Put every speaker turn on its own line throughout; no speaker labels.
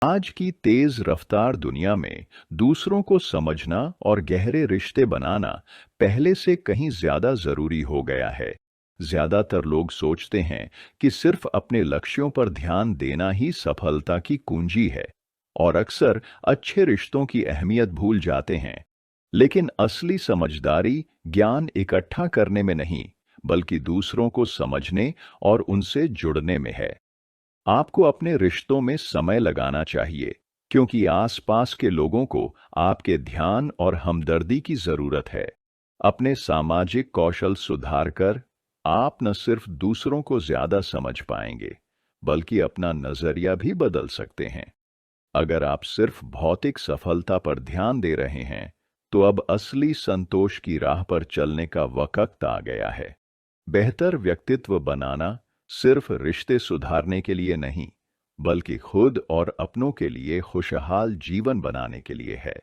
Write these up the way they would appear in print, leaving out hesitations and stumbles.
आज की तेज रफ्तार दुनिया में दूसरों को समझना और गहरे रिश्ते बनाना पहले से कहीं ज्यादा जरूरी हो गया है। ज्यादातर लोग सोचते हैं कि सिर्फ अपने लक्ष्यों पर ध्यान देना ही सफलता की कुंजी है और अक्सर अच्छे रिश्तों की अहमियत भूल जाते हैं। लेकिन असली समझदारी ज्ञान इकट्ठा करने में नहीं, बल्कि दूसरों को समझने और उनसे जुड़ने में है। आपको अपने रिश्तों में समय लगाना चाहिए, क्योंकि आसपास के लोगों को आपके ध्यान और हमदर्दी की जरूरत है। अपने सामाजिक कौशल सुधार कर आप न सिर्फ दूसरों को ज्यादा समझ पाएंगे, बल्कि अपना नजरिया भी बदल सकते हैं। अगर आप सिर्फ भौतिक सफलता पर ध्यान दे रहे हैं, तो अब असली संतोष की राह पर चलने का वक्त आ गया है। बेहतर व्यक्तित्व बनाना सिर्फ रिश्ते सुधारने के लिए नहीं, बल्कि खुद और अपनों के लिए खुशहाल जीवन बनाने के लिए है।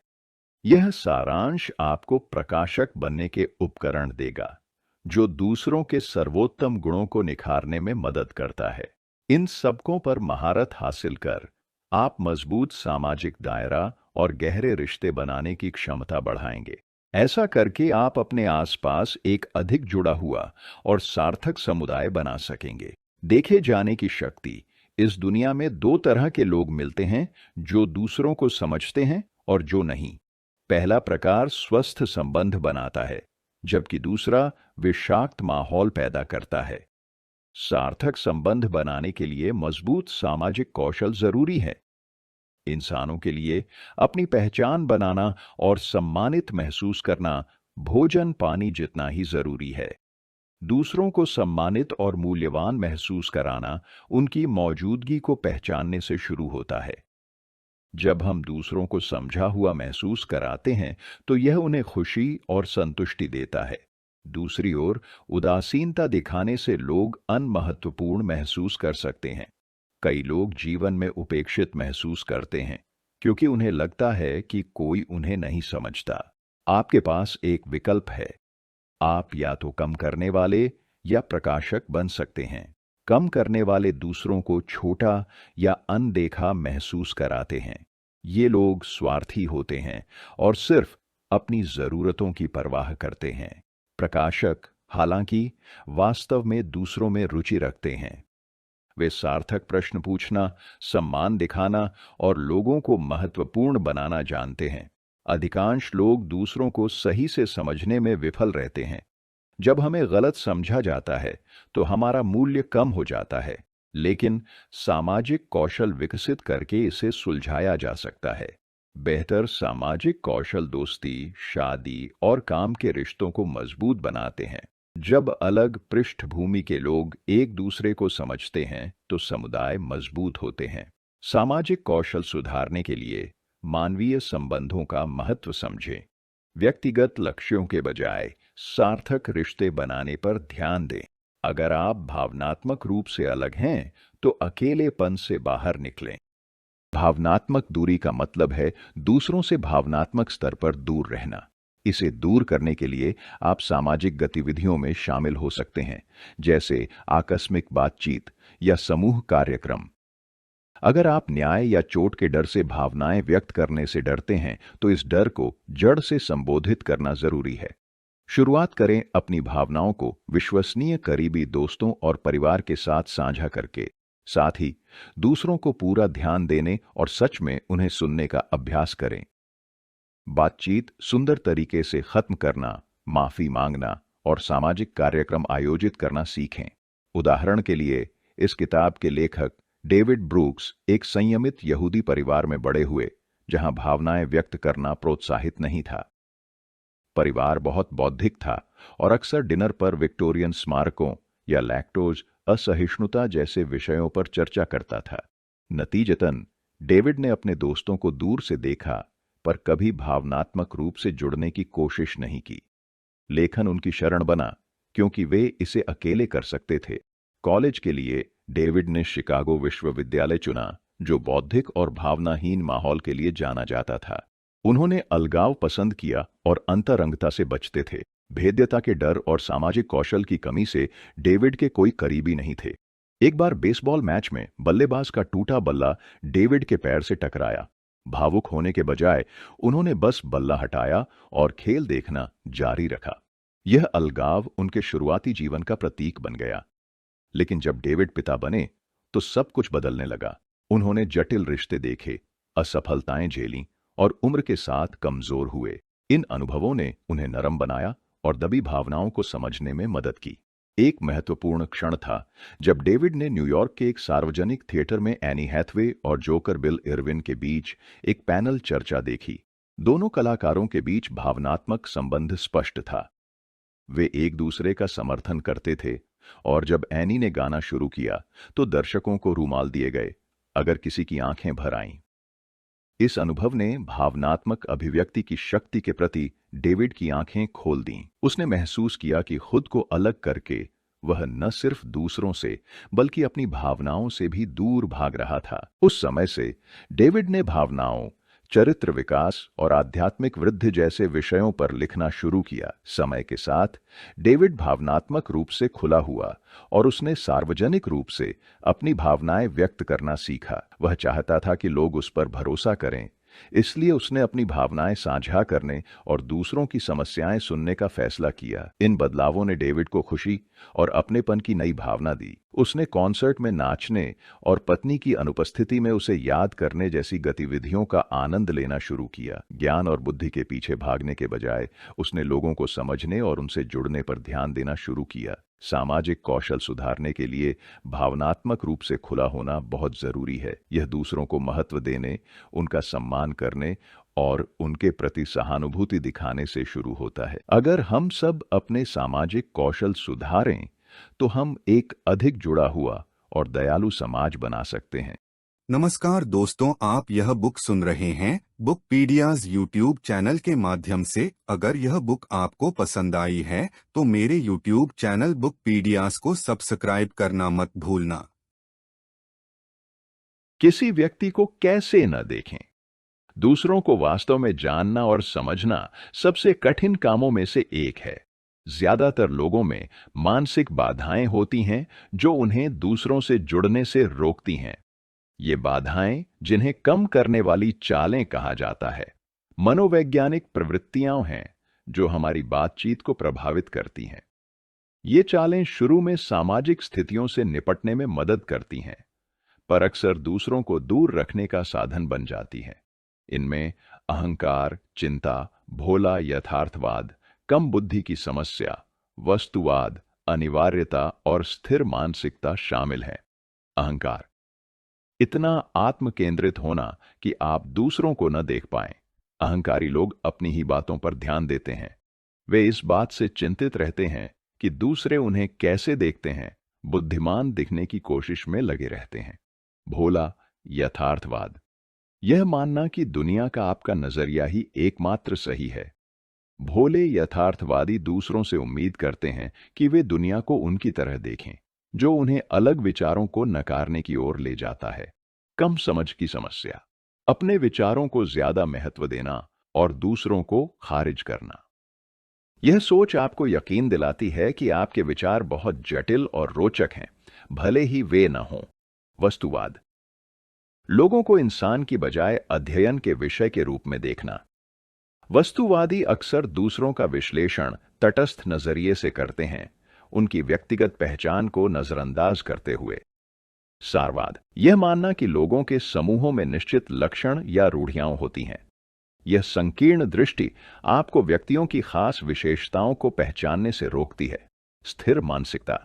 यह सारांश आपको प्रकाशक बनने के उपकरण देगा, जो दूसरों के सर्वोत्तम गुणों को निखारने में मदद करता है। इन सबकों पर महारत हासिल कर आप मजबूत सामाजिक दायरा और गहरे रिश्ते बनाने की क्षमता बढ़ाएंगे। ऐसा करके आप अपने आसपास एक अधिक जुड़ा हुआ और सार्थक समुदाय बना सकेंगे। देखे जाने की शक्ति। इस दुनिया में दो तरह के लोग मिलते हैं, जो दूसरों को समझते हैं और जो नहीं। पहला प्रकार स्वस्थ संबंध बनाता है, जबकि दूसरा विषाक्त माहौल पैदा करता है। सार्थक संबंध बनाने के लिए मजबूत सामाजिक कौशल जरूरी है। इंसानों के लिए अपनी पहचान बनाना और सम्मानित महसूस करना भोजन पानी जितना ही जरूरी है। दूसरों को सम्मानित और मूल्यवान महसूस कराना उनकी मौजूदगी को पहचानने से शुरू होता है। जब हम दूसरों को समझा हुआ महसूस कराते हैं, तो यह उन्हें खुशी और संतुष्टि देता है। दूसरी ओर, उदासीनता दिखाने से लोग अनमहत्वपूर्ण महसूस कर सकते हैं। कई लोग जीवन में उपेक्षित महसूस करते हैं, क्योंकि उन्हें लगता है कि कोई उन्हें नहीं समझता। आपके पास एक विकल्प है। आप या तो कम करने वाले या प्रकाशक बन सकते हैं। कम करने वाले दूसरों को छोटा या अनदेखा महसूस कराते हैं। ये लोग स्वार्थी होते हैं और सिर्फ अपनी जरूरतों की परवाह करते हैं। प्रकाशक, हालांकि, वास्तव में दूसरों में रुचि रखते हैं। वे सार्थक प्रश्न पूछना, सम्मान दिखाना और लोगों को महत्वपूर्ण बनाना जानते हैं। अधिकांश लोग दूसरों को सही से समझने में विफल रहते हैं। जब हमें गलत समझा जाता है, तो हमारा मूल्य कम हो जाता है, लेकिन सामाजिक कौशल विकसित करके इसे सुलझाया जा सकता है। बेहतर सामाजिक कौशल दोस्ती, शादी और काम के रिश्तों को मजबूत बनाते हैं। जब अलग पृष्ठभूमि के लोग एक दूसरे को समझते हैं, तो समुदाय मजबूत होते हैं। सामाजिक कौशल सुधारने के लिए मानवीय संबंधों का महत्व समझें। व्यक्तिगत लक्ष्यों के बजाय सार्थक रिश्ते बनाने पर ध्यान दें। अगर आप भावनात्मक रूप से अलग हैं, तो अकेलेपन से बाहर निकलें। भावनात्मक दूरी का मतलब है दूसरों से भावनात्मक स्तर पर दूर रहना। इसे दूर करने के लिए आप सामाजिक गतिविधियों में शामिल हो सकते हैं, जैसे आकस्मिक बातचीत या समूह कार्यक्रम। अगर आप न्याय या चोट के डर से भावनाएं व्यक्त करने से डरते हैं, तो इस डर को जड़ से संबोधित करना जरूरी है। शुरुआत करें अपनी भावनाओं को विश्वसनीय करीबी दोस्तों और परिवार के साथ साझा करके। साथ ही दूसरों को पूरा ध्यान देने और सच में उन्हें सुनने का अभ्यास करें। बातचीत सुंदर तरीके से खत्म करना, माफी मांगना और सामाजिक कार्यक्रम आयोजित करना सीखें। उदाहरण के लिए, इस किताब के लेखक डेविड ब्रूक्स एक संयमित यहूदी परिवार में बड़े हुए, जहां भावनाएं व्यक्त करना प्रोत्साहित नहीं था। परिवार बहुत बौद्धिक था और अक्सर डिनर पर विक्टोरियन स्मारकों या लैक्टोज असहिष्णुता जैसे विषयों पर चर्चा करता था। नतीजतन डेविड ने अपने दोस्तों को दूर से देखा, पर कभी भावनात्मक रूप से जुड़ने की कोशिश नहीं की। लेखन उनकी शरण बना, क्योंकि वे इसे अकेले कर सकते थे। कॉलेज के लिए डेविड ने शिकागो विश्वविद्यालय चुना, जो बौद्धिक और भावनाहीन माहौल के लिए जाना जाता था। उन्होंने अलगाव पसंद किया और अंतरंगता से बचते थे। भेद्यता के डर और सामाजिक कौशल की कमी से डेविड के कोई करीबी नहीं थे। एक बार बेसबॉल मैच में बल्लेबाज का टूटा बल्ला डेविड के पैर से टकराया। भावुक होने के बजाय उन्होंने बस बल्ला हटाया और खेल देखना जारी रखा। यह अलगाव उनके शुरुआती जीवन का प्रतीक बन गया। लेकिन जब डेविड पिता बने तो सब कुछ बदलने लगा। उन्होंने जटिल रिश्ते देखे, असफलताएं झेलीं और उम्र के साथ कमजोर हुए। इन अनुभवों ने उन्हें नरम बनाया और दबी भावनाओं को समझने में मदद की। एक महत्वपूर्ण क्षण था जब डेविड ने न्यूयॉर्क के एक सार्वजनिक थिएटर में एनी हैथवे और जोकर बिल इरविन के बीच एक पैनल चर्चा देखी। दोनों कलाकारों के बीच भावनात्मक संबंध स्पष्ट था। वे एक दूसरे का समर्थन करते थे और जब एनी ने गाना शुरू किया तो दर्शकों को रूमाल दिए गए अगर किसी की आंखें भर आईं। इस अनुभव ने भावनात्मक अभिव्यक्ति की शक्ति के प्रति डेविड की आंखें खोल दीं। उसने महसूस किया कि खुद को अलग करके वह न सिर्फ दूसरों से बल्कि अपनी भावनाओं से भी दूर भाग रहा था। उस समय से डेविड ने भावनाओं, चरित्र विकास और आध्यात्मिक वृद्धि जैसे विषयों पर लिखना शुरू किया। समय के साथ डेविड भावनात्मक रूप से खुला हुआ और उसने सार्वजनिक रूप से अपनी भावनाएं व्यक्त करना सीखा। वह चाहता था कि लोग उस पर भरोसा करें, इसलिए उसने अपनी भावनाएं साझा करने और दूसरों की समस्याएं सुनने का फैसला किया। इन बदलावों ने डेविड को खुशी और अपनेपन की नई भावना दी। उसने कॉन्सर्ट में नाचने और पत्नी की अनुपस्थिति में उसे याद करने जैसी गतिविधियों का आनंद लेना शुरू किया। ज्ञान और बुद्धि के पीछे भागने के बजाय उसने लोगों को समझने और उनसे जुड़ने पर ध्यान देना शुरू किया। सामाजिक कौशल सुधारने के लिए भावनात्मक रूप से खुला होना बहुत जरूरी है। यह दूसरों को महत्व देने, उनका सम्मान करने और उनके प्रति सहानुभूति दिखाने से शुरू होता है। अगर हम सब अपने सामाजिक कौशल सुधारें तो हम एक अधिक जुड़ा हुआ और दयालु समाज बना सकते हैं।
नमस्कार दोस्तों, आप यह बुक सुन रहे हैं बुकपीडियाज यूट्यूब चैनल के माध्यम से। अगर यह बुक आपको पसंद आई है तो मेरे यूट्यूब चैनल बुकपीडियाज को सब्सक्राइब करना मत भूलना।
किसी व्यक्ति को कैसे न देखें। दूसरों को वास्तव में जानना और समझना सबसे कठिन कामों में से एक है। ज्यादातर लोगों में मानसिक बाधाएं होती हैं जो उन्हें दूसरों से जुड़ने से रोकती हैं। ये बाधाएं, जिन्हें कम करने वाली चालें कहा जाता है, मनोवैज्ञानिक प्रवृत्तियां हैं जो हमारी बातचीत को प्रभावित करती हैं। ये चालें शुरू में सामाजिक स्थितियों से निपटने में मदद करती हैं, पर अक्सर दूसरों को दूर रखने का साधन बन जाती हैं। इनमें अहंकार, चिंता, भोला यथार्थवाद, कम बुद्धि की समस्या, वस्तुवाद, अनिवार्यता और स्थिर मानसिकता शामिल है। अहंकार, इतना आत्म केंद्रित होना कि आप दूसरों को न देख पाएं। अहंकारी लोग अपनी ही बातों पर ध्यान देते हैं। वे इस बात से चिंतित रहते हैं कि दूसरे उन्हें कैसे देखते हैं। बुद्धिमान दिखने की कोशिश में लगे रहते हैं। भोला यथार्थवाद, यह मानना कि दुनिया का आपका नजरिया ही एकमात्र सही है। भोले यथार्थवादी दूसरों से उम्मीद करते हैं कि वे दुनिया को उनकी तरह देखें, जो उन्हें अलग विचारों को नकारने की ओर ले जाता है। कम समझ की समस्या, अपने विचारों को ज्यादा महत्व देना और दूसरों को खारिज करना। यह सोच आपको यकीन दिलाती है कि आपके विचार बहुत जटिल और रोचक हैं, भले ही वे न हों। वस्तुवाद, लोगों को इंसान की बजाय अध्ययन के विषय के रूप में देखना। वस्तुवादी अक्सर दूसरों का विश्लेषण तटस्थ नजरिए से करते हैं, उनकी व्यक्तिगत पहचान को नजरअंदाज करते हुए। सारवाद, यह मानना कि लोगों के समूहों में निश्चित लक्षण या रूढ़ियां होती हैं। यह संकीर्ण दृष्टि आपको व्यक्तियों की खास विशेषताओं को पहचानने से रोकती है। स्थिर मानसिकता,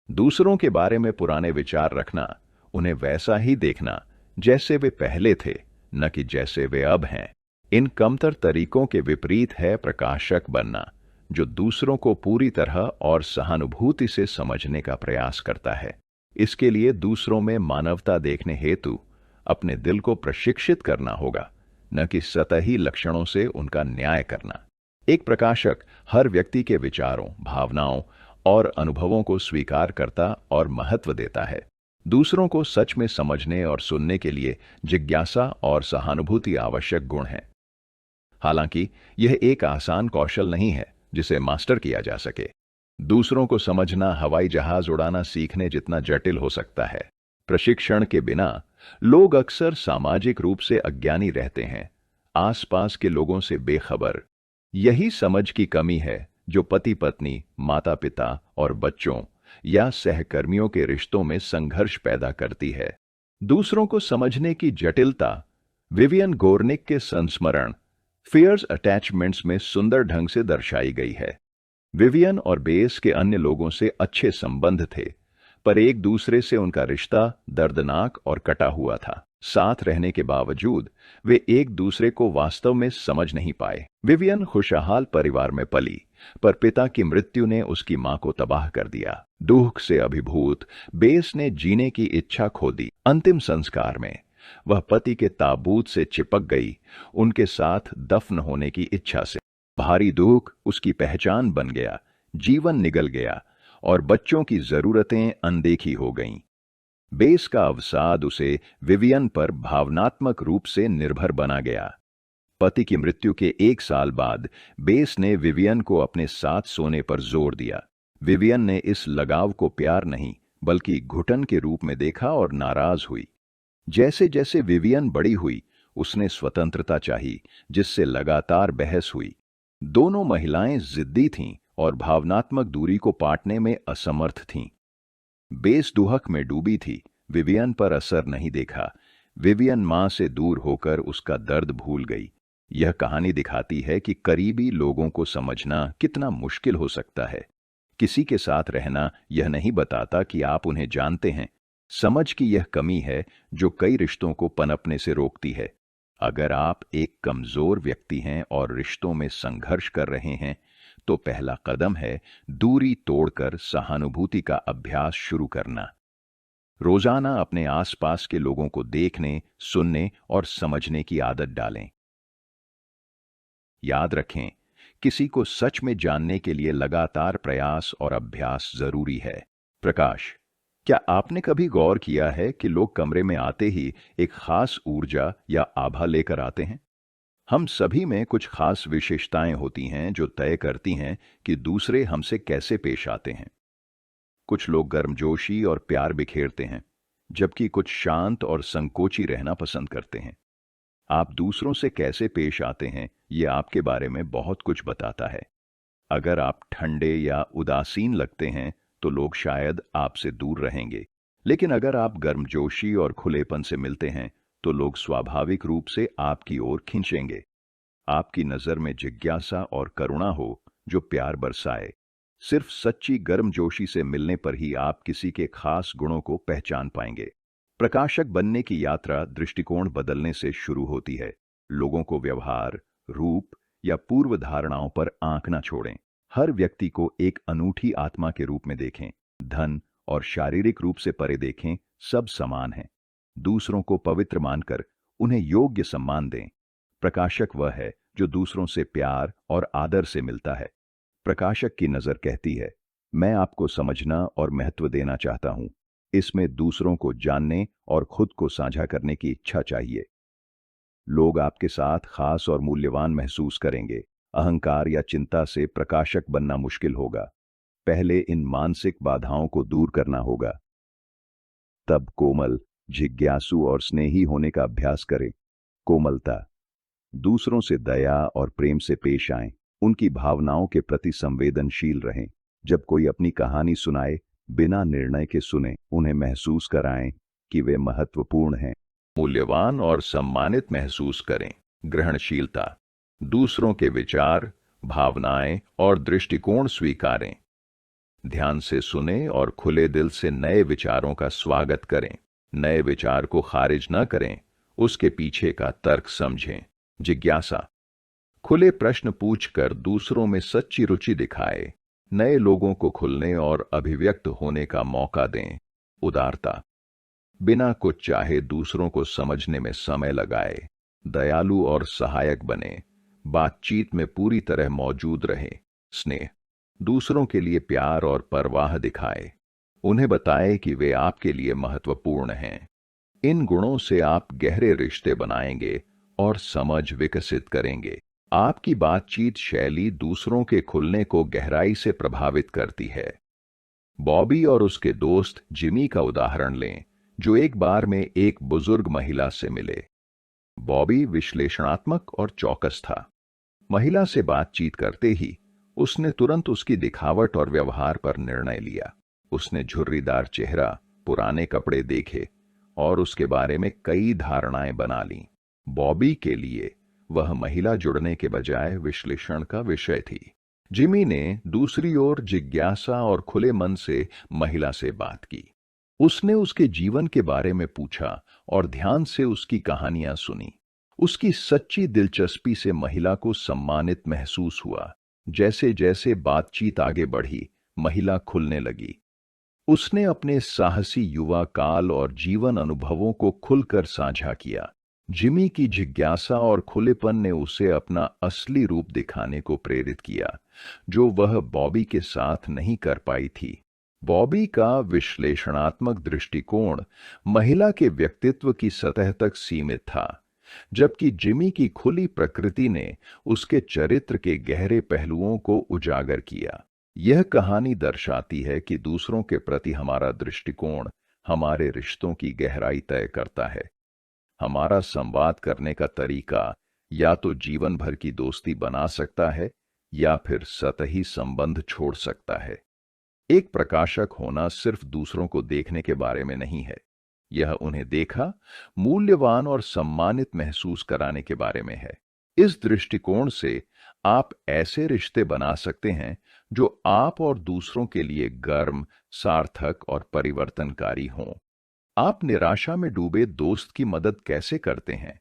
दूसरों के बारे में पुराने विचार रखना, उन्हें वैसा ही देखना जैसे वे पहले थे, न कि जैसे वे अब हैं। इन कमतर तरीकों के विपरीत है प्रकाशक बनना, जो दूसरों को पूरी तरह और सहानुभूति से समझने का प्रयास करता है। इसके लिए दूसरों में मानवता देखने हेतु अपने दिल को प्रशिक्षित करना होगा, न कि सतही लक्षणों से उनका न्याय करना। एक प्रकाशक हर व्यक्ति के विचारों, भावनाओं और अनुभवों को स्वीकार करता और महत्व देता है। दूसरों को सच में समझने और सुनने के लिए जिज्ञासा और सहानुभूति आवश्यक गुण हैं। हालांकि यह एक आसान कौशल नहीं है जिसे मास्टर किया जा सके। दूसरों को समझना हवाई जहाज उड़ाना सीखने जितना जटिल हो सकता है। प्रशिक्षण के बिना लोग अक्सर सामाजिक रूप से अज्ञानी रहते हैं, आसपास के लोगों से बेखबर। यही समझ की कमी है जो पति पत्नी, माता पिता और बच्चों या सहकर्मियों के रिश्तों में संघर्ष पैदा करती है। दूसरों को समझने की जटिलता विवियन गोर्निक के संस्मरण फियर्स अटैचमेंट्स में सुंदर ढंग से दर्शाई गई है। विवियन और बेस के अन्य लोगों से अच्छे संबंध थे, पर एक दूसरे से उनका रिश्ता दर्दनाक और कटा हुआ था। साथ रहने के बावजूद वे एक दूसरे को वास्तव में समझ नहीं पाए। विवियन खुशहाल परिवार में पली, पर पिता की मृत्यु ने उसकी मां को तबाह कर दिया। दुख से अभिभूत बेस ने जीने की इच्छा खो दी। अंतिम संस्कार में वह पति के ताबूत से चिपक गई, उनके साथ दफन होने की इच्छा से। भारी दुख उसकी पहचान बन गया, जीवन निगल गया और बच्चों की जरूरतें अनदेखी हो गईं। बेस का अवसाद उसे विवियन पर भावनात्मक रूप से निर्भर बना गया। पति की मृत्यु के 1 साल बाद बेस ने विवियन को अपने साथ सोने पर जोर दिया। विवियन ने इस लगाव को प्यार नहीं बल्कि घुटन के रूप में देखा और नाराज हुई। जैसे जैसे विवियन बड़ी हुई, उसने स्वतंत्रता चाही, जिससे लगातार बहस हुई। दोनों महिलाएं जिद्दी थीं और भावनात्मक दूरी को पाटने में असमर्थ थीं। बेस दुहक में डूबी थी, विवियन पर असर नहीं देखा। विवियन मां से दूर होकर उसका दर्द भूल गई। यह कहानी दिखाती है कि करीबी लोगों को समझना कितना मुश्किल हो सकता है। किसी के साथ रहना यह नहीं बताता कि आप उन्हें जानते हैं। समझ की यह कमी है जो कई रिश्तों को पनपने से रोकती है। अगर आप एक कमजोर व्यक्ति हैं और रिश्तों में संघर्ष कर रहे हैं, तो पहला कदम है दूरी तोड़कर सहानुभूति का अभ्यास शुरू करना। रोजाना अपने आसपास के लोगों को देखने, सुनने और समझने की आदत डालें। याद रखें, किसी को सच में जानने के लिए लगातार प्रयास और अभ्यास जरूरी है। प्रकाश, क्या आपने कभी गौर किया है कि लोग कमरे में आते ही एक खास ऊर्जा या आभा लेकर आते हैं? हम सभी में कुछ खास विशेषताएं होती हैं जो तय करती हैं कि दूसरे हमसे कैसे पेश आते हैं। कुछ लोग गर्मजोशी और प्यार बिखेरते हैं, जबकि कुछ शांत और संकोची रहना पसंद करते हैं। आप दूसरों से कैसे पेश आते हैं, ये आपके बारे में बहुत कुछ बताता है। अगर आप ठंडे या उदासीन लगते हैं, तो लोग शायद आपसे दूर रहेंगे। लेकिन अगर आप गर्मजोशी और खुलेपन से मिलते हैं, तो लोग स्वाभाविक रूप से आपकी ओर खींचेंगे। आपकी नजर में जिज्ञासा और करुणा हो जो प्यार बरसाए। सिर्फ सच्ची गर्मजोशी से मिलने पर ही आप किसी के खास गुणों को पहचान पाएंगे। प्रकाशक बनने की यात्रा दृष्टिकोण बदलने से शुरू होती है। लोगों को व्यवहार, रूप या पूर्व धारणाओं पर आंख न छोड़ें। हर व्यक्ति को एक अनूठी आत्मा के रूप में देखें। धन और शारीरिक रूप से परे देखें, सब समान हैं। दूसरों को पवित्र मानकर उन्हें योग्य सम्मान दें। प्रकाशक वह है जो दूसरों से प्यार और आदर से मिलता है। प्रकाशक की नजर कहती है, मैं आपको समझना और महत्व देना चाहता हूं। इसमें दूसरों को जानने और खुद को साझा करने की इच्छा चाहिए। लोग आपके साथ खास और मूल्यवान महसूस करेंगे। अहंकार या चिंता से प्रकाशक बनना मुश्किल होगा। पहले इन मानसिक बाधाओं को दूर करना होगा। तब कोमल, जिज्ञासु और स्नेही होने का अभ्यास करें। कोमलता, दूसरों से दया और प्रेम से पेश आएं। उनकी भावनाओं के प्रति संवेदनशील रहें। जब कोई अपनी कहानी सुनाए, बिना निर्णय के सुने। उन्हें महसूस कराएं कि वे महत्वपूर्ण हैं। मूल्यवान और सम्मानित महसूस करें। ग्रहणशीलता, दूसरों के विचार, भावनाएं और दृष्टिकोण स्वीकारें। ध्यान से सुने और खुले दिल से नए विचारों का स्वागत करें। नए विचार को खारिज न करें, उसके पीछे का तर्क समझें। जिज्ञासा, खुले प्रश्न पूछकर दूसरों में सच्ची रुचि दिखाए। नए लोगों को खुलने और अभिव्यक्त होने का मौका दें। उदारता, बिना कुछ चाहे दूसरों को समझने में समय लगाए। दयालु और सहायक बने। बातचीत में पूरी तरह मौजूद रहे। स्नेह, दूसरों के लिए प्यार और परवाह दिखाए। उन्हें बताएं कि वे आपके लिए महत्वपूर्ण हैं। इन गुणों से आप गहरे रिश्ते बनाएंगे और समझ विकसित करेंगे। आपकी बातचीत शैली दूसरों के खुलने को गहराई से प्रभावित करती है। बॉबी और उसके दोस्त जिमी का उदाहरण लें, जो एक बार में एक बुजुर्ग महिला से मिले। बॉबी विश्लेषणात्मक और चौकस था। महिला से बातचीत करते ही उसने तुरंत उसकी दिखावट और व्यवहार पर निर्णय लिया। उसने झुर्रीदार चेहरा, पुराने कपड़े देखे और उसके बारे में कई धारणाएं बना लीं। बॉबी के लिए वह महिला जुड़ने के बजाय विश्लेषण का विषय थी। जिमी ने दूसरी ओर जिज्ञासा और खुले मन से महिला से बात की। उसने उसके जीवन के बारे में पूछा और ध्यान से उसकी कहानियां सुनी। उसकी सच्ची दिलचस्पी से महिला को सम्मानित महसूस हुआ। जैसे जैसे बातचीत आगे बढ़ी, महिला खुलने लगी। उसने अपने साहसी युवा काल और जीवन अनुभवों को खुलकर साझा किया। जिमी की जिज्ञासा और खुलेपन ने उसे अपना असली रूप दिखाने को प्रेरित किया, जो वह बॉबी के साथ नहीं कर पाई थी। बॉबी का विश्लेषणात्मक दृष्टिकोण महिला के व्यक्तित्व की सतह तक सीमित था, जबकि जिमी की खुली प्रकृति ने उसके चरित्र के गहरे पहलुओं को उजागर किया। यह कहानी दर्शाती है कि दूसरों के प्रति हमारा दृष्टिकोण हमारे रिश्तों की गहराई तय करता है। हमारा संवाद करने का तरीका या तो जीवन भर की दोस्ती बना सकता है या फिर सतही संबंध छोड़ सकता है। एक प्रकाशक होना सिर्फ दूसरों को देखने के बारे में नहीं है, यह उन्हें देखा, मूल्यवान और सम्मानित महसूस कराने के बारे में है। इस दृष्टिकोण से आप ऐसे रिश्ते बना सकते हैं जो आप और दूसरों के लिए गर्म, सार्थक और परिवर्तनकारी हों। आप निराशा में डूबे दोस्त की मदद कैसे करते हैं?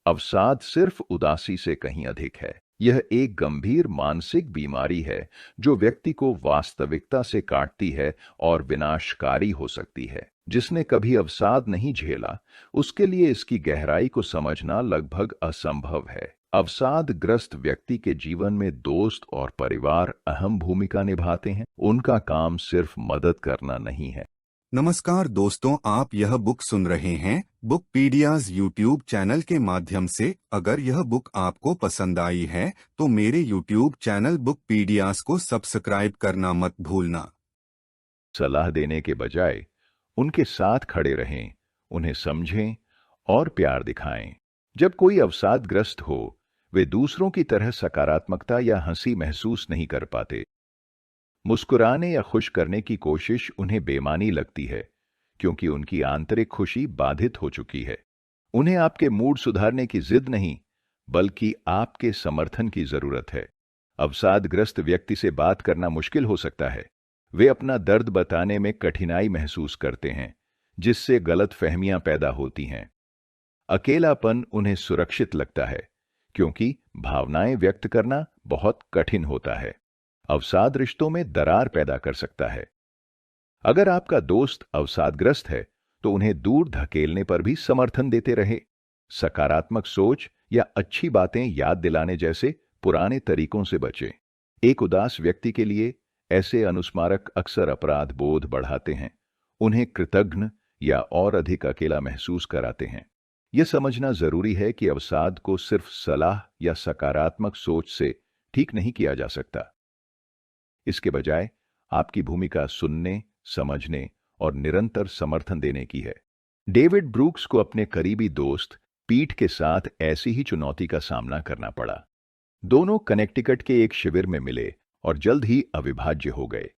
अवसाद सिर्फ उदासी से कहीं अधिक है। यह एक गंभीर मानसिक बीमारी है जो व्यक्ति को वास्तविकता से काटती है और विनाशकारी हो सकती है। जिसने कभी अवसाद नहीं झेला, उसके लिए इसकी गहराई को समझना लगभग असंभव है। अवसादग्रस्त व्यक्ति के जीवन में दोस्त और परिवार अहम भूमिका निभाते हैं। उनका काम सिर्फ मदद करना नहीं है।
नमस्कार दोस्तों, आप यह बुक सुन रहे हैं बुकपीडियाज यूट्यूब चैनल के माध्यम से। अगर यह बुक आपको पसंद आई है तो मेरे यूट्यूब चैनल बुकपीडियाज को सब्सक्राइब करना मत भूलना।
सलाह देने के बजाय उनके साथ खड़े रहें, उन्हें समझें और प्यार दिखाएं। जब कोई अवसादग्रस्त हो, वे दूसरों की तरह सकारात्मकता या हंसी महसूस नहीं कर पाते। मुस्कुराने या खुश करने की कोशिश उन्हें बेमानी लगती है, क्योंकि उनकी आंतरिक खुशी बाधित हो चुकी है। उन्हें आपके मूड सुधारने की जिद नहीं, बल्कि आपके समर्थन की जरूरत है। अवसादग्रस्त व्यक्ति से बात करना मुश्किल हो सकता है। वे अपना दर्द बताने में कठिनाई महसूस करते हैं, जिससे गलतफहमियां पैदा होती हैं। अकेलापन उन्हें सुरक्षित लगता है, क्योंकि भावनाएं व्यक्त करना बहुत कठिन होता है। अवसाद रिश्तों में दरार पैदा कर सकता है। अगर आपका दोस्त अवसादग्रस्त है, तो उन्हें दूर धकेलने पर भी समर्थन देते रहे। सकारात्मक सोच या अच्छी बातें याद दिलाने जैसे पुराने तरीकों से बचें। एक उदास व्यक्ति के लिए ऐसे अनुस्मारक अक्सर अपराध बोध बढ़ाते हैं, उन्हें कृतघ्न या और अधिक अकेला महसूस कराते हैं। यह समझना जरूरी है कि अवसाद को सिर्फ सलाह या सकारात्मक सोच से ठीक नहीं किया जा सकता। इसके बजाय आपकी भूमिका सुनने, समझने और निरंतर समर्थन देने की है। डेविड ब्रूक्स को अपने करीबी दोस्त पीट के साथ ऐसी ही चुनौती का सामना करना पड़ा। दोनों कनेक्टिकट के एक शिविर में मिले और जल्द ही अविभाज्य हो गए।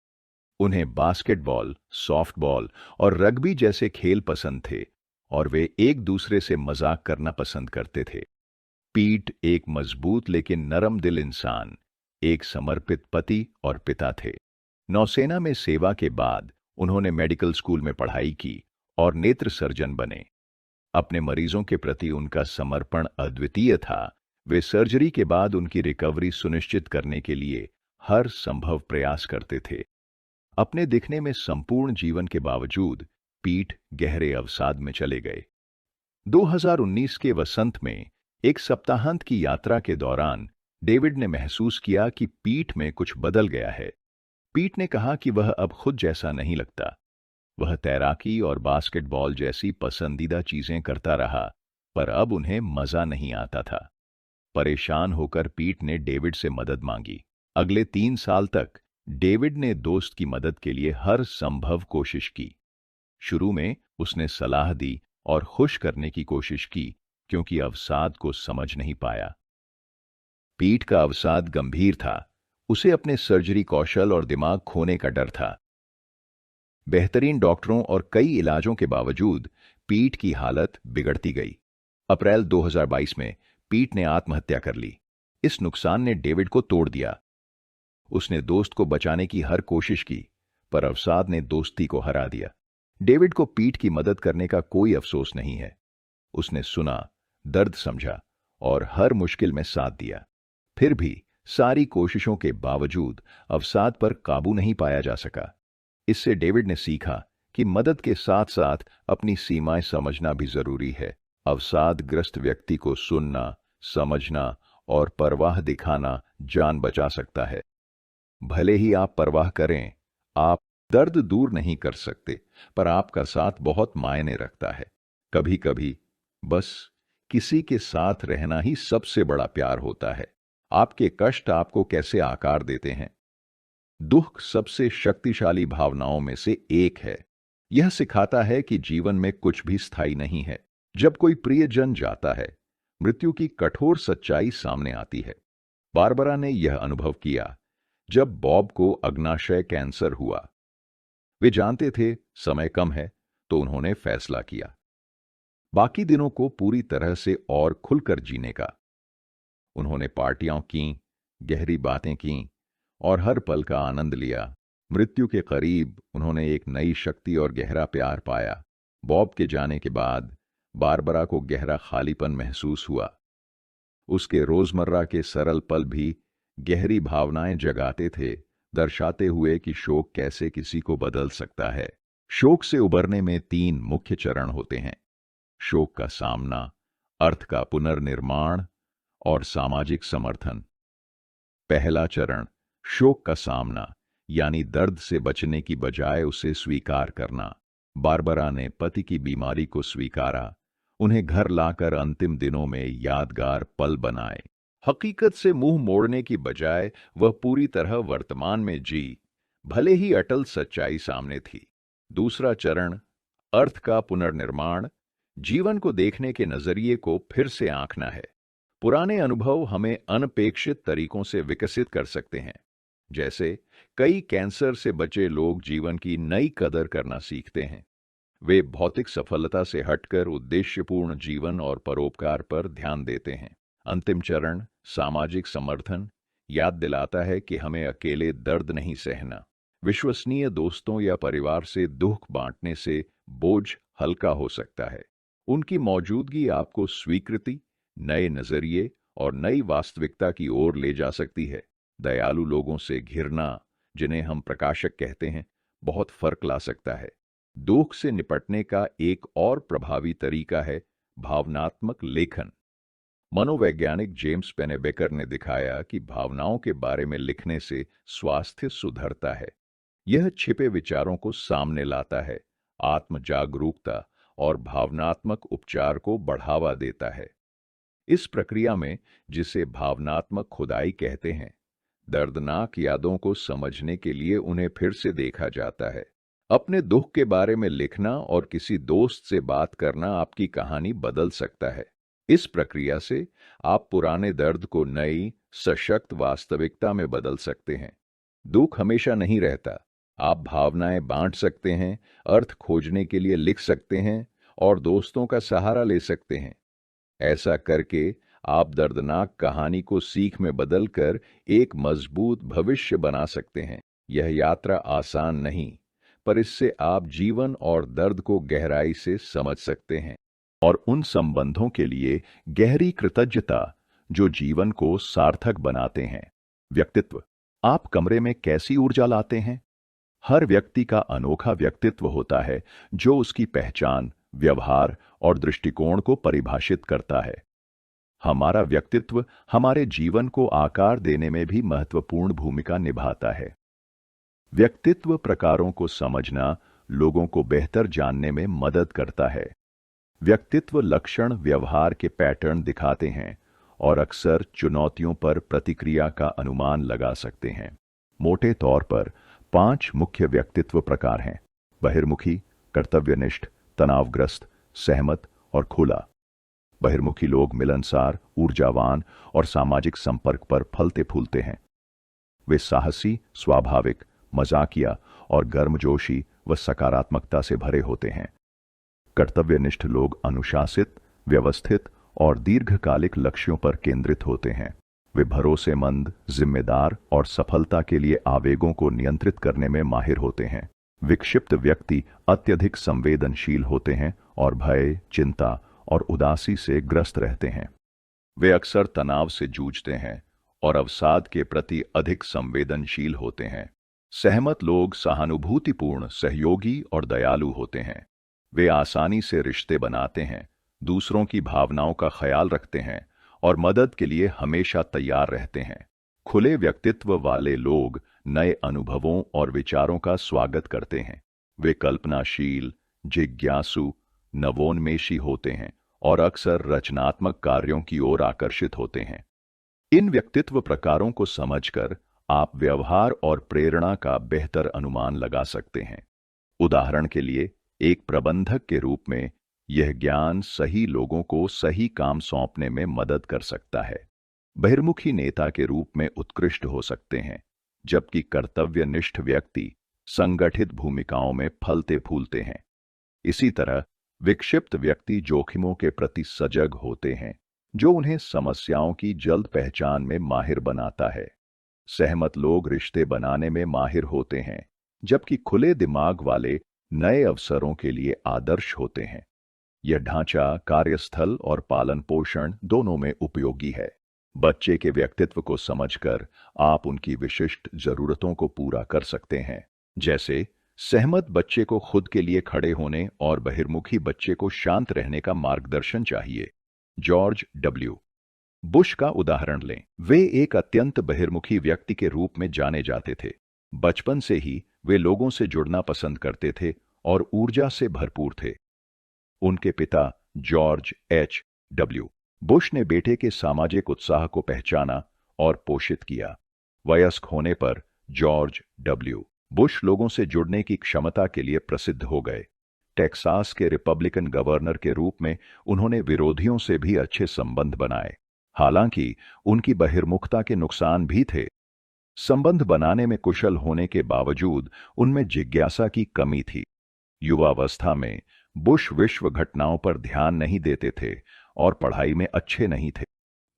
उन्हें बास्केटबॉल, सॉफ्टबॉल और रग्बी जैसे खेल पसंद थे और वे एक दूसरे से मजाक करना पसंद करते थे। पीट एक मजबूत लेकिन नरम दिल इंसान, एक समर्पित पति और पिता थे। नौसेना में सेवा के बाद उन्होंने मेडिकल स्कूल में पढ़ाई की और नेत्र सर्जन बने। अपने मरीजों के प्रति उनका समर्पण अद्वितीय था। वे सर्जरी के बाद उनकी रिकवरी सुनिश्चित करने के लिए हर संभव प्रयास करते थे। अपने दिखने में संपूर्ण जीवन के बावजूद पीट गहरे अवसाद में चले गए। 2019 के वसंत में एक सप्ताहांत की यात्रा के दौरान डेविड ने महसूस किया कि पीट में कुछ बदल गया है। पीट ने कहा कि वह अब खुद जैसा नहीं लगता। वह तैराकी और बास्केटबॉल जैसी पसंदीदा चीजें करता रहा, पर अब उन्हें मजा नहीं आता था। परेशान होकर पीट ने डेविड से मदद मांगी। अगले 3 साल तक डेविड ने दोस्त की मदद के लिए हर संभव कोशिश की। शुरू में उसने सलाह दी और खुश करने की कोशिश की, क्योंकि अवसाद को समझ नहीं पाया। पीट का अवसाद गंभीर था। उसे अपने सर्जरी कौशल और दिमाग खोने का डर था। बेहतरीन डॉक्टरों और कई इलाजों के बावजूद पीट की हालत बिगड़ती गई। अप्रैल 2022 में पीट ने आत्महत्या कर ली। इस नुकसान ने डेविड को तोड़ दिया। उसने दोस्त को बचाने की हर कोशिश की, पर अवसाद ने दोस्ती को हरा दिया। डेविड को पीट की मदद करने का कोई अफसोस नहीं है। उसने सुना, दर्द समझा और हर मुश्किल में साथ दिया। फिर भी सारी कोशिशों के बावजूद अवसाद पर काबू नहीं पाया जा सका। इससे डेविड ने सीखा कि मदद के साथ साथ अपनी सीमाएं समझना भी जरूरी है। अवसादग्रस्त व्यक्ति को सुनना, समझना और परवाह दिखाना जान बचा सकता है। भले ही आप परवाह करें, आप दर्द दूर नहीं कर सकते, पर आपका साथ बहुत मायने रखता है। कभी कभी बस किसी के साथ रहना ही सबसे बड़ा प्यार होता है। आपके कष्ट आपको कैसे आकार देते हैं। दुख सबसे शक्तिशाली भावनाओं में से एक है। यह सिखाता है कि जीवन में कुछ भी स्थायी नहीं है। जब कोई प्रियजन जाता है, मृत्यु की कठोर सच्चाई सामने आती है। बारबरा ने यह अनुभव किया जब बॉब को अग्नाशय कैंसर हुआ। वे जानते थे समय कम है, तो उन्होंने फैसला किया बाकी दिनों को पूरी तरह से और खुलकर जीने का। उन्होंने पार्टियां की, गहरी बातें की और हर पल का आनंद लिया। मृत्यु के करीब उन्होंने एक नई शक्ति और गहरा प्यार पाया। बॉब के जाने के बाद बारबरा को गहरा खालीपन महसूस हुआ। उसके रोजमर्रा के सरल पल भी गहरी भावनाएं जगाते थे, दर्शाते हुए कि शोक कैसे किसी को बदल सकता है। शोक से उबरने में 3 मुख्य चरण होते हैं: शोक का सामना, अर्थ का पुनर्निर्माण और सामाजिक समर्थन। पहला चरण शोक का सामना, यानी दर्द से बचने की बजाय उसे स्वीकार करना। बारबरा ने पति की बीमारी को स्वीकारा, उन्हें घर लाकर अंतिम दिनों में यादगार पल बनाए। हकीकत से मुंह मोड़ने की बजाय वह पूरी तरह वर्तमान में जी, भले ही अटल सच्चाई सामने थी। दूसरा चरण अर्थ का पुनर्निर्माण, जीवन को देखने के नजरिए को फिर से आंकना है। पुराने अनुभव हमें अनपेक्षित तरीकों से विकसित कर सकते हैं। जैसे कई कैंसर से बचे लोग जीवन की नई कदर करना सीखते हैं। वे भौतिक सफलता से हटकर उद्देश्यपूर्ण जीवन और परोपकार पर ध्यान देते हैं। अंतिम चरण सामाजिक समर्थन याद दिलाता है कि हमें अकेले दर्द नहीं सहना। विश्वसनीय दोस्तों या परिवार से दुख बांटने से बोझ हल्का हो सकता है। उनकी मौजूदगी आपको स्वीकृति, नए नजरिए और नई वास्तविकता की ओर ले जा सकती है। दयालु लोगों से घिरना, जिन्हें हम प्रकाशक कहते हैं, बहुत फर्क ला सकता है। दुख से निपटने का एक और प्रभावी तरीका है भावनात्मक लेखन। मनोवैज्ञानिक जेम्स पेनेबेकर ने दिखाया कि भावनाओं के बारे में लिखने से स्वास्थ्य सुधरता है। यह छिपे विचारों को सामने लाता है, आत्म जागरूकता और भावनात्मक उपचार को बढ़ावा देता है। इस प्रक्रिया में, जिसे भावनात्मक खुदाई कहते हैं, दर्दनाक यादों को समझने के लिए उन्हें फिर से देखा जाता है। अपने दुख के बारे में लिखना और किसी दोस्त से बात करना आपकी कहानी बदल सकता है। इस प्रक्रिया से आप पुराने दर्द को नई, सशक्त वास्तविकता में बदल सकते हैं। दुख हमेशा नहीं रहता। आप भावनाएं बांट सकते हैं, अर्थ खोजने के लिए लिख सकते हैं और दोस्तों का सहारा ले सकते हैं। ऐसा करके आप दर्दनाक कहानी को सीख में बदलकर एक मजबूत भविष्य बना सकते हैं। यह यात्रा आसान नहीं, पर इससे आप जीवन और दर्द को गहराई से समझ सकते हैं और उन संबंधों के लिए गहरी कृतज्ञता जो जीवन को सार्थक बनाते हैं। व्यक्तित्व। आप कमरे में कैसी ऊर्जा लाते हैं? हर व्यक्ति का अनोखा व्यक्तित्व होता है जो उसकी पहचान, व्यवहार और दृष्टिकोण को परिभाषित करता है। हमारा व्यक्तित्व हमारे जीवन को आकार देने में भी महत्वपूर्ण भूमिका निभाता है। व्यक्तित्व प्रकारों को समझना लोगों को बेहतर जानने में मदद करता है। व्यक्तित्व लक्षण व्यवहार के पैटर्न दिखाते हैं और अक्सर चुनौतियों पर प्रतिक्रिया का अनुमान लगा सकते हैं। मोटे तौर पर 5 मुख्य व्यक्तित्व प्रकार हैं: बहिर्मुखी, कर्तव्यनिष्ठ, तनावग्रस्त, सहमत और खुला। बहिर्मुखी लोग मिलनसार, ऊर्जावान और सामाजिक संपर्क पर फलते फूलते हैं। वे साहसी, स्वाभाविक, मजाकिया और गर्मजोशी व सकारात्मकता से भरे होते हैं। कर्तव्यनिष्ठ लोग अनुशासित, व्यवस्थित और दीर्घकालिक लक्ष्यों पर केंद्रित होते हैं। वे भरोसेमंद, जिम्मेदार और सफलता के लिए आवेगों को नियंत्रित करने में माहिर होते हैं। विक्षिप्त व्यक्ति अत्यधिक संवेदनशील होते हैं और भय, चिंता और उदासी से ग्रस्त रहते हैं। वे अक्सर तनाव से जूझते हैं और अवसाद के प्रति अधिक संवेदनशील होते हैं। सहमत लोग सहानुभूतिपूर्ण, सहयोगी और दयालु होते हैं। वे आसानी से रिश्ते बनाते हैं, दूसरों की भावनाओं का ख्याल रखते हैं और मदद के लिए हमेशा तैयार रहते हैं। खुले व्यक्तित्व वाले लोग नए अनुभवों और विचारों का स्वागत करते हैं। वे कल्पनाशील, जिज्ञासु, नवोन्मेषी होते हैं और अक्सर रचनात्मक कार्यों की ओर आकर्षित होते हैं। इन व्यक्तित्व प्रकारों को समझकर आप व्यवहार और प्रेरणा का बेहतर अनुमान लगा सकते हैं। उदाहरण के लिए, एक प्रबंधक के रूप में यह ज्ञान सही लोगों को सही काम सौंपने में मदद कर सकता है। बहिर्मुखी नेता के रूप में उत्कृष्ट हो सकते हैं, जबकि कर्तव्यनिष्ठ व्यक्ति संगठित भूमिकाओं में फलते फूलते हैं। इसी तरह विक्षिप्त व्यक्ति जोखिमों के प्रति सजग होते हैं, जो उन्हें समस्याओं की जल्द पहचान में माहिर बनाता है। सहमत लोग रिश्ते बनाने में माहिर होते हैं, जबकि खुले दिमाग वाले नए अवसरों के लिए आदर्श होते हैं। यह ढांचा कार्यस्थल और पालन पोषण दोनों में उपयोगी है। बच्चे के व्यक्तित्व को समझकर आप उनकी विशिष्ट जरूरतों को पूरा कर सकते हैं। जैसे सहमत बच्चे को खुद के लिए खड़े होने और बहिर्मुखी बच्चे को शांत रहने का मार्गदर्शन चाहिए। जॉर्ज डब्ल्यू बुश का उदाहरण लें। वे एक अत्यंत बहिर्मुखी व्यक्ति के रूप में जाने जाते थे। बचपन से ही वे लोगों से जुड़ना पसंद करते थे और ऊर्जा से भरपूर थे। उनके पिता जॉर्ज एच डब्ल्यू बुश ने बेटे के सामाजिक उत्साह को पहचाना और पोषित किया। वयस्क होने पर जॉर्ज डब्ल्यू बुश लोगों से जुड़ने की क्षमता के लिए प्रसिद्ध हो गए। टेक्सास के रिपब्लिकन गवर्नर के रूप में उन्होंने विरोधियों से भी अच्छे संबंध बनाए। हालांकि उनकी बहिर्मुखता के नुकसान भी थे। संबंध बनाने में कुशल होने के बावजूद उनमें जिज्ञासा की कमी थी। युवावस्था में बुश विश्व घटनाओं पर ध्यान नहीं देते थे और पढ़ाई में अच्छे नहीं थे।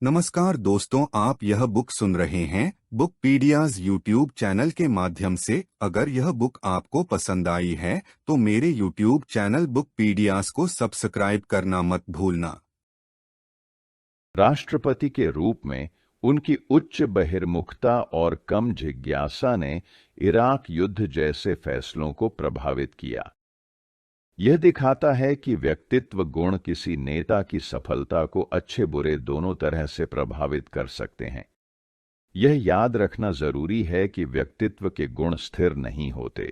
नमस्कार दोस्तों, आप यह बुक सुन रहे हैं बुकपीडियाज यूट्यूब चैनल के माध्यम से। अगर यह बुक आपको पसंद आई है तो मेरे यूट्यूब चैनल बुकपीडियाज को सब्सक्राइब करना मत भूलना।
राष्ट्रपति के रूप में उनकी उच्च बहिर्मुखता और कम जिज्ञासा ने इराक युद्ध जैसे फैसलों को प्रभावित किया। यह दिखाता है कि व्यक्तित्व गुण किसी नेता की सफलता को अच्छे बुरे दोनों तरह से प्रभावित कर सकते हैं। यह याद रखना जरूरी है कि व्यक्तित्व के गुण स्थिर नहीं होते।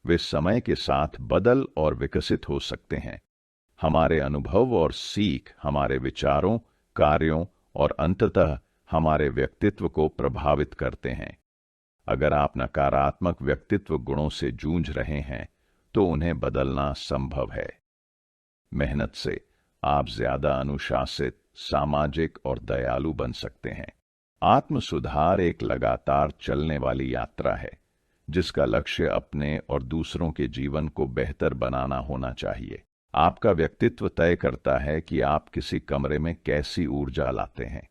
वे समय के साथ बदल और विकसित हो सकते हैं। हमारे अनुभव और सीख हमारे विचारों, कार्यों और अंततः हमारे व्यक्तित्व को प्रभावित करते हैं। अगर आप नकारात्मक व्यक्तित्व गुणों से जूझ रहे हैं तो उन्हें बदलना संभव है। मेहनत से आप ज्यादा अनुशासित, सामाजिक और दयालु बन सकते हैं। आत्म सुधार एक लगातार चलने वाली यात्रा है, जिसका लक्ष्य अपने और दूसरों के जीवन को बेहतर बनाना होना चाहिए। आपका व्यक्तित्व तय करता है कि आप किसी कमरे में कैसी ऊर्जा लाते हैं।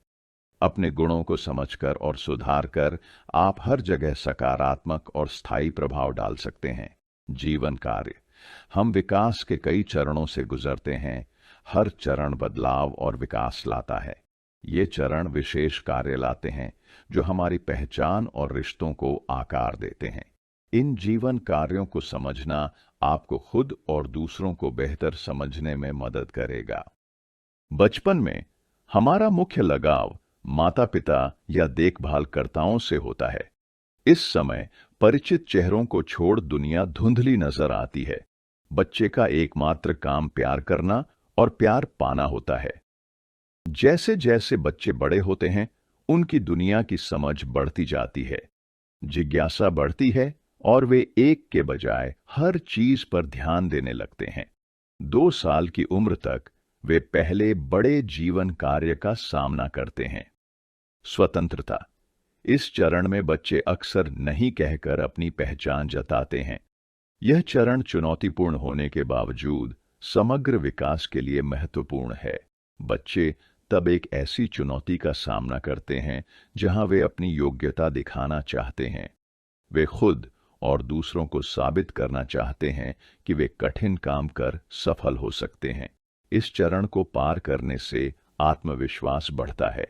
अपने गुणों को समझकर और सुधार कर आप हर जगह सकारात्मक और स्थायी प्रभाव डाल सकते हैं। जीवन कार्य, हम विकास के कई चरणों से गुजरते हैं। हर चरण बदलाव और विकास लाता है। ये चरण विशेष कार्य लाते हैं जो हमारी पहचान और रिश्तों को आकार देते हैं। इन जीवन कार्यों को समझना आपको खुद और दूसरों को बेहतर समझने में मदद करेगा। बचपन में हमारा मुख्य लगाव माता पिता या देखभालकर्ताओं से होता है। इस समय परिचित चेहरों को छोड़ दुनिया धुंधली नजर आती है। बच्चे का एकमात्र काम प्यार करना और प्यार पाना होता है। जैसे जैसे बच्चे बड़े होते हैं, उनकी दुनिया की समझ बढ़ती जाती है, जिज्ञासा बढ़ती है और वे एक के बजाय हर चीज पर ध्यान देने लगते हैं। 2 साल की उम्र तक वे पहले बड़े जीवन कार्य का सामना करते हैं। स्वतंत्रता। इस चरण में बच्चे अक्सर नहीं कहकर अपनी पहचान जताते हैं। यह चरण चुनौतीपूर्ण होने के बावजूद समग्र विकास के लिए महत्वपूर्ण है। बच्चे तब एक ऐसी चुनौती का सामना करते हैं जहां वे अपनी योग्यता दिखाना चाहते हैं। वे खुद और दूसरों को साबित करना चाहते हैं कि वे कठिन काम कर सफल हो सकते हैं। इस चरण को पार करने से आत्मविश्वास बढ़ता है,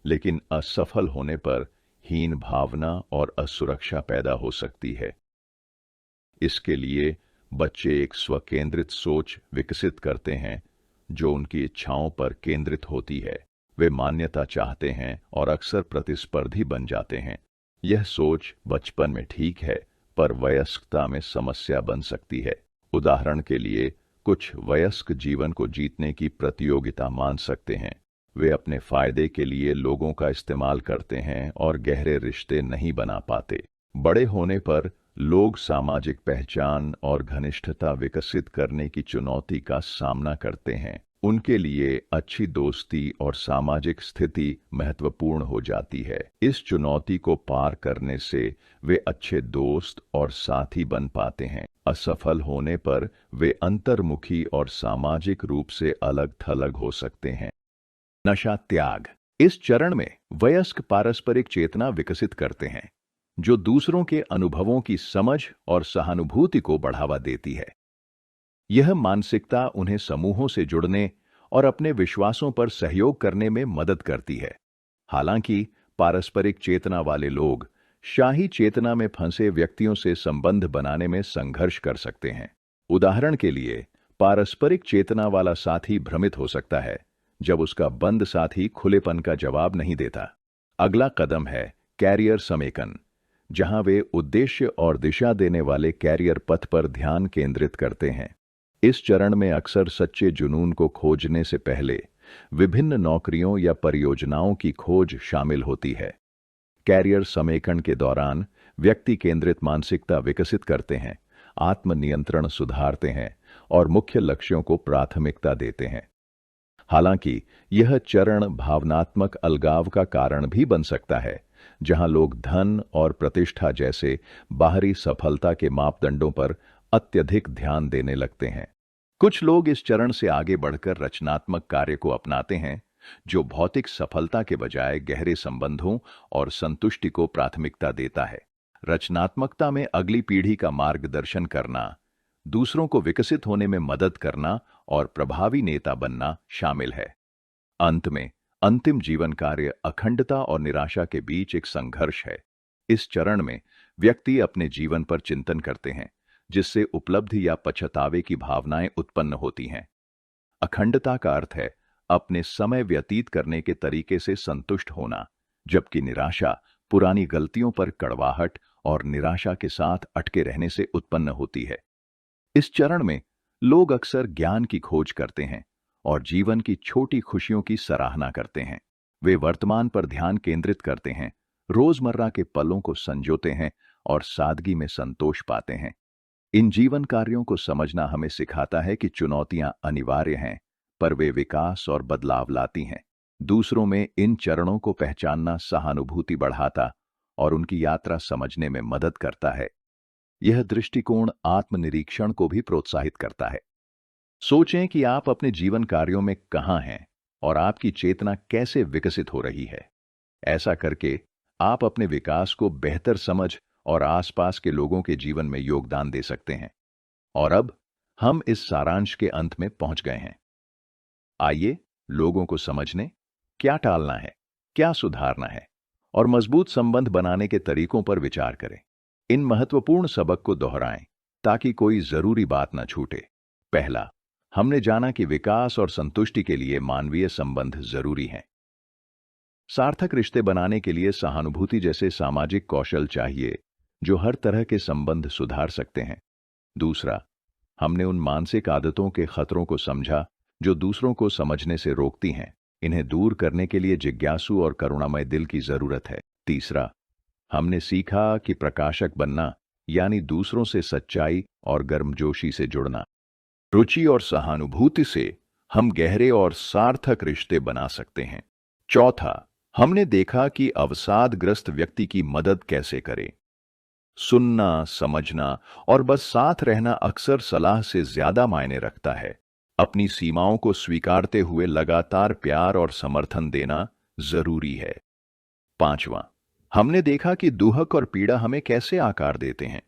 लेकिन असफल होने पर हीन भावना और असुरक्षा पैदा हो सकती है। इसके लिए बच्चे एक स्वकेंद्रित सोच विकसित करते हैं जो उनकी इच्छाओं पर केंद्रित होती है। वे मान्यता चाहते हैं और अक्सर प्रतिस्पर्धी बन जाते हैं। यह सोच बचपन में ठीक है, पर वयस्कता में समस्या बन सकती है। उदाहरण के लिए, कुछ वयस्क जीवन को जीतने की प्रतियोगिता मान सकते हैं। वे अपने फायदे के लिए लोगों का इस्तेमाल करते हैं और गहरे रिश्ते नहीं बना पाते। बड़े होने पर लोग सामाजिक पहचान और घनिष्ठता विकसित करने की चुनौती का सामना करते हैं। उनके लिए अच्छी दोस्ती और सामाजिक स्थिति महत्वपूर्ण हो जाती है। इस चुनौती को पार करने से वे अच्छे दोस्त और साथी बन पाते हैं। असफल होने पर वे अंतर्मुखी और सामाजिक रूप से अलग थलग हो सकते हैं। नशा त्याग। इस चरण में वयस्क पारस्परिक चेतना विकसित करते हैं, जो दूसरों के अनुभवों की समझ और सहानुभूति को बढ़ावा देती है। यह मानसिकता उन्हें समूहों से जुड़ने और अपने विश्वासों पर सहयोग करने में मदद करती है। हालांकि पारस्परिक चेतना वाले लोग शाही चेतना में फंसे व्यक्तियों से संबंध बनाने में संघर्ष कर सकते हैं। उदाहरण के लिए, पारस्परिक चेतना वाला साथी भ्रमित हो सकता है जब उसका बंद साथी खुलेपन का जवाब नहीं देता। अगला कदम है कैरियर समेकन, जहां वे उद्देश्य और दिशा देने वाले कैरियर पथ पर ध्यान केंद्रित करते हैं। इस चरण में अक्सर सच्चे जुनून को खोजने से पहले विभिन्न नौकरियों या परियोजनाओं की खोज शामिल होती है। कैरियर समेकन के दौरान व्यक्ति केंद्रित मानसिकता विकसित करते हैं, आत्मनियंत्रण सुधारते हैं और मुख्य लक्ष्यों को प्राथमिकता देते हैं। हालांकि यह चरण भावनात्मक अलगाव का कारण भी बन सकता है, जहां लोग धन और प्रतिष्ठा जैसे बाहरी सफलता के मापदंडों पर अत्यधिक ध्यान देने लगते हैं। कुछ लोग इस चरण से आगे बढ़कर रचनात्मक कार्य को अपनाते हैं, जो भौतिक सफलता के बजाय गहरे संबंधों और संतुष्टि को प्राथमिकता देता है। रचनात्मकता में अगली पीढ़ी का मार्गदर्शन करना, दूसरों को विकसित होने में मदद करना और प्रभावी नेता बनना शामिल है। अंत में अंतिम जीवन कार्य अखंडता और निराशा के बीच एक संघर्ष है। इस चरण में व्यक्ति अपने जीवन पर चिंतन करते हैं, जिससे उपलब्धि या पछतावे की भावनाएं उत्पन्न होती हैं। अखंडता का अर्थ है अपने समय व्यतीत करने के तरीके से संतुष्ट होना, जबकि निराशा पुरानी गलतियों पर कड़वाहट और निराशा के साथ अटके रहने से उत्पन्न होती है। इस चरण में लोग अक्सर ज्ञान की खोज करते हैं और जीवन की छोटी खुशियों की सराहना करते हैं। वे वर्तमान पर ध्यान केंद्रित करते हैं, रोजमर्रा के पलों को संजोते हैं और सादगी में संतोष पाते हैं। इन जीवन कार्यों को समझना हमें सिखाता है कि चुनौतियां अनिवार्य हैं, पर वे विकास और बदलाव लाती हैं। दूसरों में इन चरणों को पहचानना सहानुभूति बढ़ाता और उनकी यात्रा समझने में मदद करता है। यह दृष्टिकोण आत्मनिरीक्षण को भी प्रोत्साहित करता है। सोचें कि आप अपने जीवन कार्यों में कहां हैं और आपकी चेतना कैसे विकसित हो रही है। ऐसा करके आप अपने विकास को बेहतर समझ और आसपास के लोगों के जीवन में योगदान दे सकते हैं। और अब हम इस सारांश के अंत में पहुंच गए हैं। आइए लोगों को समझने, क्या टालना है, क्या सुधारना है और मजबूत संबंध बनाने के तरीकों पर विचार करें। इन महत्वपूर्ण सबक को दोहराएं ताकि कोई जरूरी बात न छूटे। पहला, हमने जाना कि विकास और संतुष्टि के लिए मानवीय संबंध जरूरी हैं। सार्थक रिश्ते बनाने के लिए सहानुभूति जैसे सामाजिक कौशल चाहिए, जो हर तरह के संबंध सुधार सकते हैं। दूसरा, हमने उन मानसिक आदतों के खतरों को समझा जो दूसरों को समझने से रोकती हैं, इन्हें दूर करने के लिए जिज्ञासु और करुणामय दिल की जरूरत है। तीसरा, हमने सीखा कि प्रकाशक बनना यानी दूसरों से सच्चाई और गर्मजोशी से जुड़ना। रुचि और सहानुभूति से हम गहरे और सार्थक रिश्ते बना सकते हैं। चौथा, हमने देखा कि अवसादग्रस्त व्यक्ति की मदद कैसे करें। सुनना, समझना और बस साथ रहना अक्सर सलाह से ज्यादा मायने रखता है। अपनी सीमाओं को स्वीकारते हुए लगातार प्यार और समर्थन देना जरूरी है। पांचवा, हमने देखा कि दुहक और पीड़ा हमें कैसे आकार देते हैं।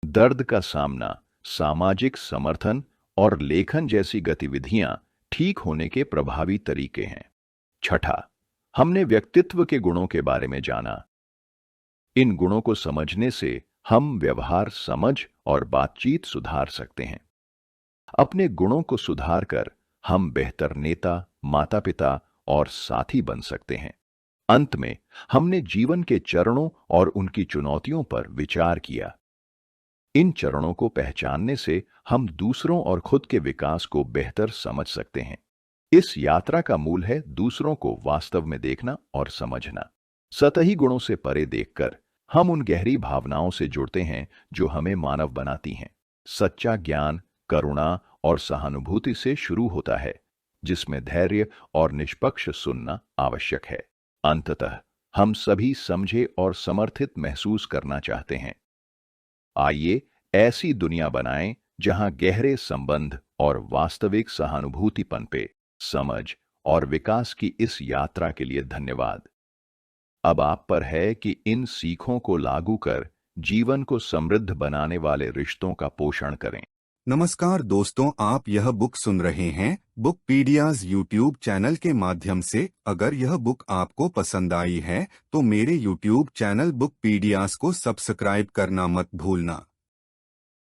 दर्द का सामना, सामाजिक समर्थन और लेखन जैसी गतिविधियां ठीक होने के प्रभावी तरीके हैं। छठा, हमने व्यक्तित्व के गुणों के बारे में जाना। इन गुणों को समझने से हम व्यवहार समझ और बातचीत सुधार सकते हैं। अपने गुणों को सुधार कर हम बेहतर नेता, माता पिता और साथी बन सकते हैं। अंत में हमने जीवन के चरणों और उनकी चुनौतियों पर विचार किया। इन चरणों को पहचानने से हम दूसरों और खुद के विकास को बेहतर समझ सकते हैं। इस यात्रा का मूल है दूसरों को वास्तव में देखना और समझना। सतही गुणों से परे देखकर हम उन गहरी भावनाओं से जुड़ते हैं जो हमें मानव बनाती हैं। सच्चा ज्ञान करुणा और सहानुभूति से शुरू होता है, जिसमें धैर्य और निष्पक्ष सुनना आवश्यक है। अंततः हम सभी समझे और समर्थित महसूस करना चाहते हैं। आइए ऐसी दुनिया बनाएं जहां गहरे संबंध और वास्तविक सहानुभूति पनपे। समझ और विकास की इस यात्रा के लिए धन्यवाद। अब आप पर है कि इन सीखों को लागू कर जीवन को समृद्ध बनाने वाले रिश्तों का पोषण करें।
नमस्कार दोस्तों, आप यह बुक सुन रहे हैं बुक पीडियाज यूट्यूब चैनल के माध्यम से। अगर यह बुक आपको पसंद आई है तो मेरे यूट्यूब चैनल बुक पीडियाज को सब्सक्राइब करना मत भूलना।